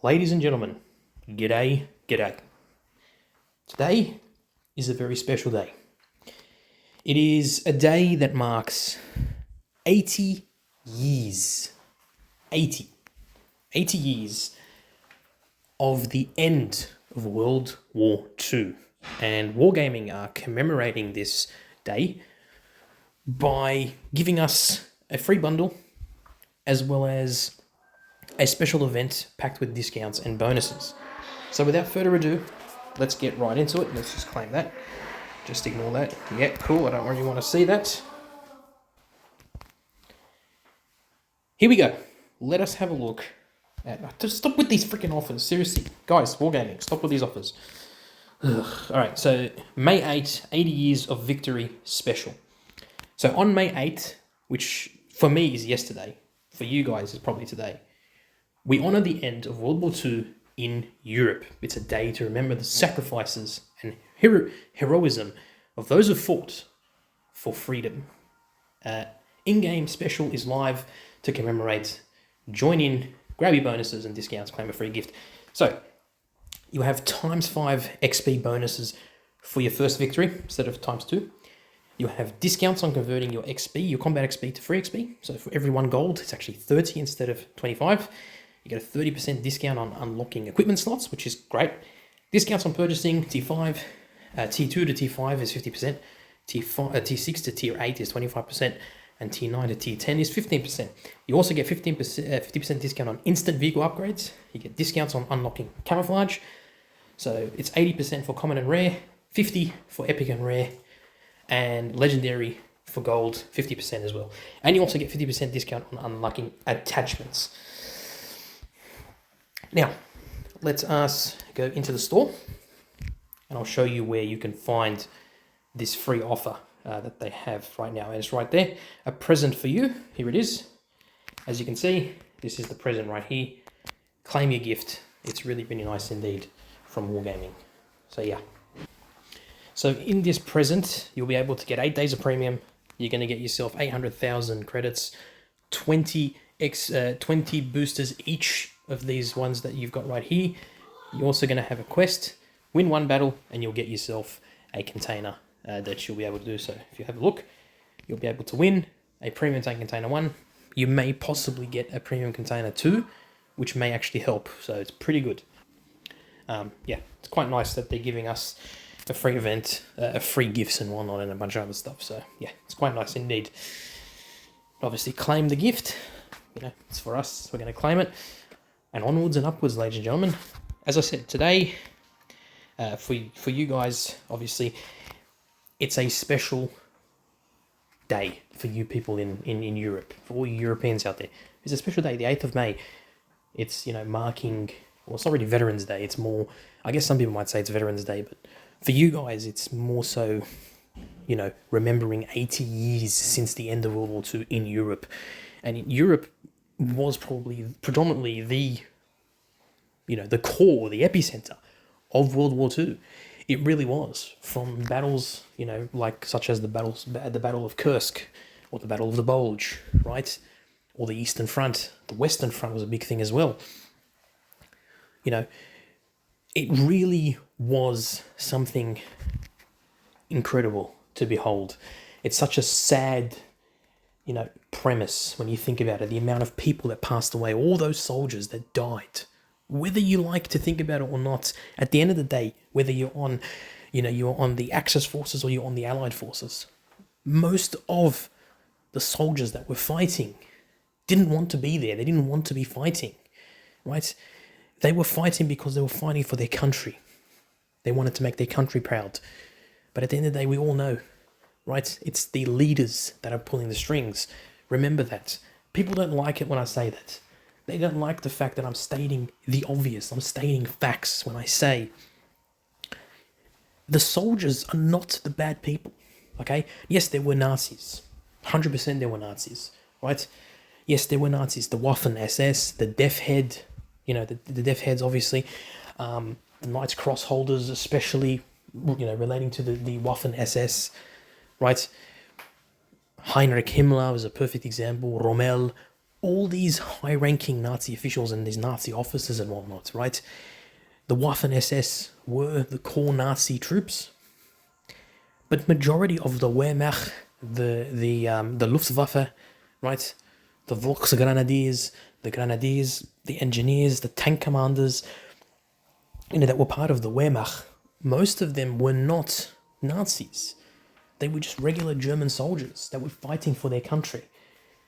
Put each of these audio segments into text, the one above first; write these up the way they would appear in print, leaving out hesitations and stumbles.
Ladies and gentlemen, g'day, g'day. Today is a very special day. It is a day that marks 80 years. 80 years of the end of World War II. And Wargaming are commemorating this day by giving us a free bundle as well as a special event packed with discounts and bonuses. So without further ado, let's get right into it. Let's just claim that. Just ignore that. Yeah, cool. I don't really want to see that. Here we go. Let us have a look at... Just stop with these freaking offers. Seriously. Guys, Wargaming, stop with these offers. Ugh. All right, so May 8, 80 Years of Victory Special. So on May 8th, which for me is yesterday, for you guys is probably today, we honour the end of World War II in Europe. It's a day to remember the sacrifices and heroism of those who fought for freedom. In-game special is live to commemorate. Join in, grab your bonuses and discounts, claim a free gift. So you have ×5 XP bonuses for your first victory instead of ×2. You have discounts on converting your XP, your combat XP to free XP. So for every 1 gold, it's actually 30 instead of 25. You get a 30% discount on unlocking equipment slots, which is great. Discounts on purchasing T5, T2 to T5 is 50%, T6 to Tier 8 is 25%, and T9 to T10 is 15%. You also get 50% discount on instant vehicle upgrades. You get discounts on unlocking camouflage. So it's 80% for common and rare, 50% for epic and rare, and legendary for gold, 50% as well. And you also get 50% discount on unlocking attachments. Now, let us go into the store and I'll show you where you can find this free offer that they have right now. And it's right there, a present for you. Here it is. As you can see, this is the present right here. Claim your gift. It's really, really nice indeed from Wargaming. So yeah. So in this present, you'll be able to get 8 days of premium. You're going to get yourself 800,000 credits, 20 boosters each of these ones that you've got right here. You're also going to have a quest, win 1 battle, and you'll get yourself a container that you'll be able to do so. If you have a look, you'll be able to win a premium tank container 1. You may possibly get a premium container 2, which may actually help. So it's pretty good. Yeah, it's quite nice that they're giving us a free event, free gifts and whatnot, and a bunch of other stuff. So yeah, it's quite nice indeed. Obviously, claim the gift. You know, it's for us. We're going to claim it. And onwards and upwards, ladies and gentlemen. As I said, today, for you guys, obviously, it's a special day for you people in Europe, for all you Europeans out there. It's a special day, the 8th of May. It's, you know, marking, well, it's not really Veterans Day. It's more, I guess some people might say it's Veterans Day, but for you guys, it's more so, you know, remembering 80 years since the end of World War II in Europe. And in Europe was probably predominantly the, you know, the core, the epicenter of World War II. It really was, from battles, you know, like such as the Battle of Kursk or the Battle of the Bulge, right? Or the Eastern Front. The Western Front was a big thing as well. You know, it really was something incredible to behold. It's such a sad, you know, premise when you think about it. The amount of people that passed away, all those soldiers that died. Whether you like to think about it or not, at the end of the day, whether you're on, you know, you're on the Axis forces or you're on the Allied forces, most of the soldiers that were fighting didn't want to be there. They didn't want to be fighting, right? They were fighting because they were fighting for their country. They wanted to make their country proud. But at the end of the day, we all know, right? It's the leaders that are pulling the strings. Remember that. People don't like it when I say that. They don't like the fact that I'm stating the obvious. I'm stating facts when I say the soldiers are not the bad people, okay? Yes, there were Nazis. 100% there were Nazis, right? Yes, there were Nazis. The Waffen SS, the Death Head, you know, the Death Heads, obviously. The Knights Cross holders, especially, you know, relating to the Waffen SS, right? Heinrich Himmler was a perfect example. Rommel. all these high-ranking Nazi officials and these Nazi officers and whatnot, right? The Waffen-SS were the core Nazi troops, but majority of the Wehrmacht, the Luftwaffe, right? The Volksgrenadiers, the Grenadiers, the engineers, the tank commanders, that were part of the Wehrmacht, most of them were not Nazis. They were just regular German soldiers that were fighting for their country.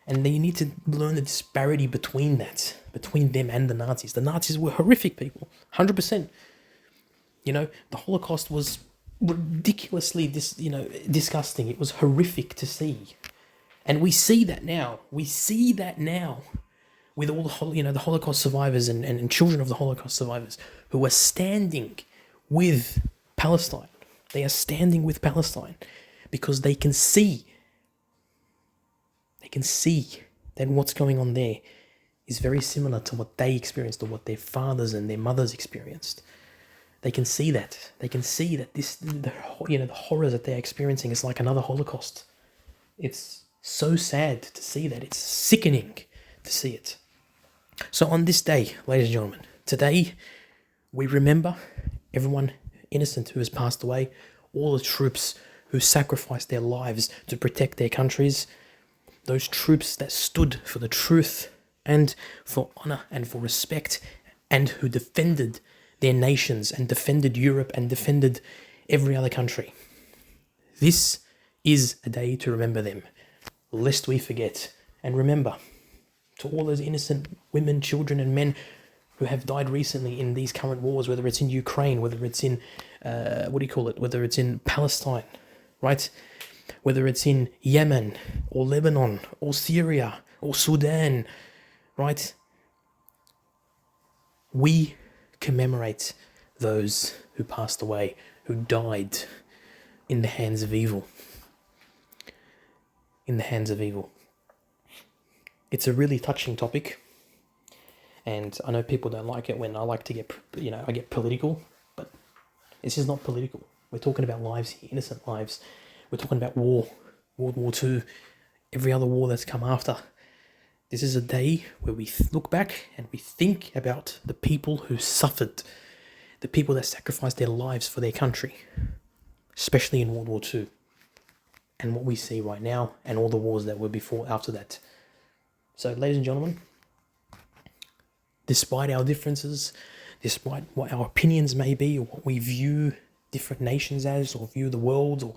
And then you need to learn the disparity between them and the Nazis. The Nazis were horrific people, 100%. The Holocaust was ridiculously disgusting. It was horrific to see. And we see that now. With all the Holocaust survivors and children of the Holocaust survivors who are standing with Palestine. They are standing with Palestine because they can see that what's going on there is very similar to what they experienced or what their fathers and their mothers experienced. They can see that. They can see that the horrors that they're experiencing is like another Holocaust. It's so sad to see that. It's sickening to see it. So on this day, ladies and gentlemen, today we remember everyone innocent who has passed away, all the troops who sacrificed their lives to protect their countries, those troops that stood for the truth and for honor and for respect, and who defended their nations and defended Europe and defended every other country. This is a day to remember them, lest we forget. And remember, to all those innocent women, children and men who have died recently in these current wars, whether it's in Ukraine, whether it's in, whether it's in Palestine, right? Whether it's in Yemen or Lebanon or Syria or Sudan, right? We commemorate those who passed away, who died in the hands of evil. In the hands of evil. It's a really touching topic, and I know people don't like it when I like to get, I get political, but this is not political. We're talking about lives here, innocent lives. We're talking about war, World War II, every other war that's come after. This is a day where we look back and we think about the people who suffered, the people that sacrificed their lives for their country, especially in World War II, and what we see right now, and all the wars that were after that. So, ladies and gentlemen, despite our differences, despite what our opinions may be, or what we view different nations as, or view the world, or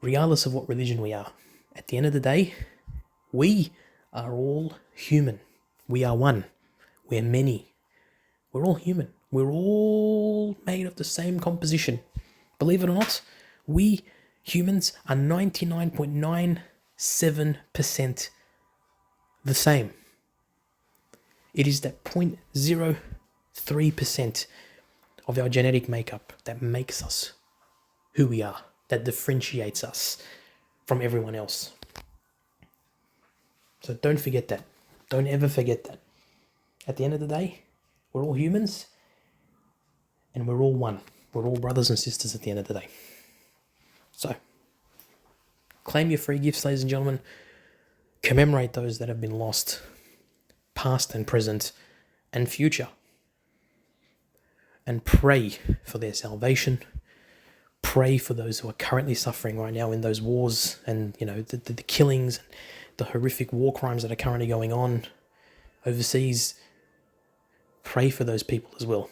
regardless of what religion we are, at the end of the day, we are all human. We are one. We're many. We're all human. We're all made of the same composition. Believe it or not, we humans are 99.97% the same. It is that 0.03% of our genetic makeup that makes us who we are, that differentiates us from everyone else. So don't forget that. Don't ever forget that. At the end of the day, we're all humans and we're all one. We're all brothers and sisters at the end of the day. So, claim your free gifts, ladies and gentlemen. Commemorate those that have been lost, past and present and future. And pray for their salvation. Pray for those who are currently suffering right now in those wars and, the killings and the horrific war crimes that are currently going on overseas. Pray for those people as well.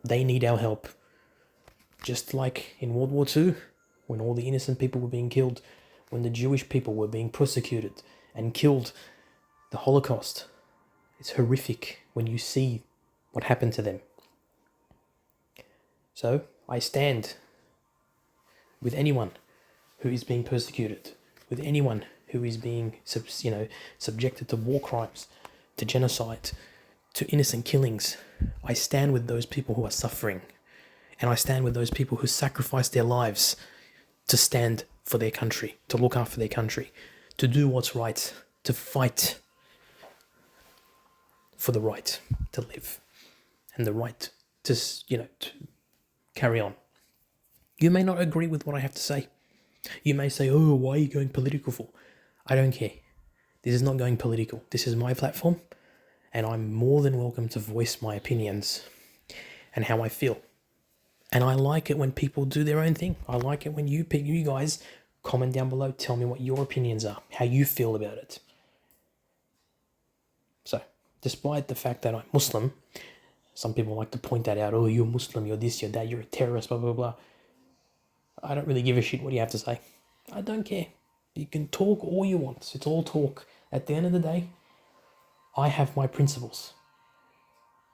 They need our help. Just like in World War II, when all the innocent people were being killed, when the Jewish people were being persecuted and killed, the Holocaust. It's horrific when you see what happened to them. So, I stand with anyone who is being persecuted, with anyone who is being, subjected to war crimes, to genocide, to innocent killings. I stand with those people who are suffering, and I stand with those people who sacrifice their lives to stand for their country, to look after their country, to do what's right, to fight for the right to live and the right to carry on. You may not agree with what I have to say. You may say, oh, why are you going political for? I don't care. This is not going political. This is my platform, and I'm more than welcome to voice my opinions and how I feel. And I like it when people do their own thing. I like it when you guys comment down below, tell me what your opinions are, how you feel about it. So, despite the fact that I'm Muslim, some people like to point that out. Oh, you're Muslim, you're this, you're that, you're a terrorist, blah, blah, blah. I don't really give a shit what you have to say. I don't care. You can talk all you want. It's all talk. At the end of the day, I have my principles.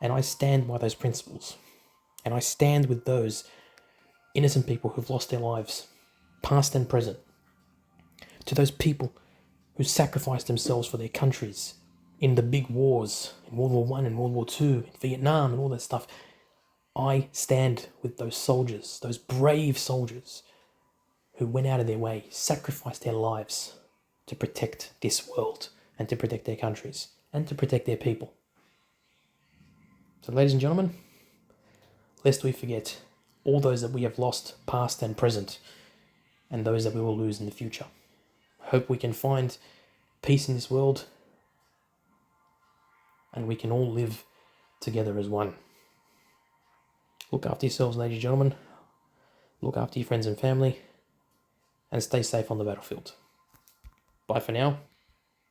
And I stand by those principles. And I stand with those innocent people who've lost their lives, past and present. To those people who sacrificed themselves for their countries in the big wars, in World War I and World War II, in Vietnam and all that stuff. I stand with those soldiers, those brave soldiers who went out of their way, sacrificed their lives to protect this world and to protect their countries and to protect their people. So, ladies and gentlemen, lest we forget all those that we have lost, past and present, and those that we will lose in the future. I hope we can find peace in this world and we can all live together as one. Look after yourselves, ladies and gentlemen. Look after your friends and family. And stay safe on the battlefield. Bye for now,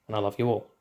and I love you all.